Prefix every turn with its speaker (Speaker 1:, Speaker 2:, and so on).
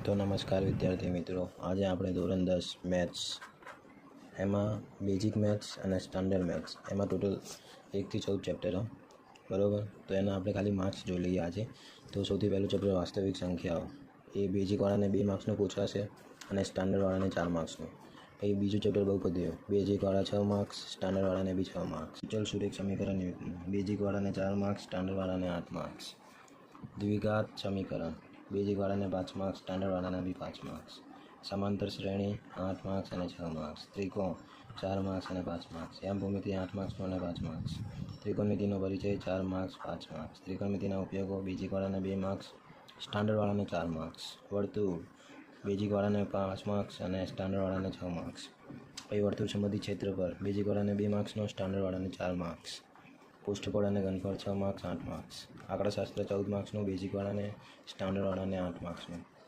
Speaker 1: તો નમસ્કાર વિદ્યાર્થી મિત્રો, આજે આપણે ધોરણ 10 મેથ્સ એમાં બેઝિક મેથ્સ અને સ્ટાન્ડર્ડ મેથ્સ એમાં ટોટલ 1 થી 14 ચેપ્ટર બરાબર. તો એના આપણે ખાલી માર્ક્સ જોઈ લઈએ આજે. તો સૌથી પહેલું ચેપ્ટર વાસ્તવિક સંખ્યાઓ, એ બેઝિકવાળાને 2 માર્ક્સનું પૂછાશે અને સ્ટાન્ડર્ડવાળાને 4 માર્ક્સનું. પછી બીજું ચેપ્ટર બહુપદીઓ, બેઝિકવાળા 6 માર્ક્સ, સ્ટાન્ડર્ડવાળાને બી 6 માર્ક્સ. ચલ સુરેખ સમીકરણ બેઝિકવાળાને 4 માર્ક્સ, સ્ટાન્ડર્ડવાળાને 8 માર્ક્સ. દ્વિઘાત સમીકરણ બેઝિકવાળાને 5 માર્ક્સ, સ્ટાન્ડર્ડવાળાને બી 5 માર્ક્સ. સમાંતર શ્રેણી 8 માર્ક્સ અને 6 માર્ક્સ. ત્રિકોણ 4 માર્ક્સ અને 5 માર્ક્સ. યામભૂમિતિ 8 માર્ક્સનો અને 5 માર્ક્સ. ત્રિકોણમિતિનો પરિચય 4 માર્ક્સ 5 માર્ક્સ. ત્રિકોણમિતિના ઉપયોગો બેઝિકવાળાને 2 માર્ક્સ, સ્ટાન્ડર્ડવાળાને 4 માર્ક્સ. વર્તુળ બેઝિકવાળાને 5 માર્ક્સ અને સ્ટાન્ડર્ડવાળાને 6 માર્ક્સ. પછી વર્તુળ સંબંધિત ક્ષેત્રફળ બેઝિકવાળાને 2 માર્ક્સનો, સ્ટાન્ડર્ડવાળાને 4 માર્ક્સ. પૃષ્ઠફળ અને ઘનફળ 6 માર્ક્સ 8 માર્ક્સ. આંકડાશાસ્ત્ર 14 માર્ક્સનું, બેઝિકવાળાને, સ્ટાન્ડર્ડવાળાને 8 માર્ક્સનું.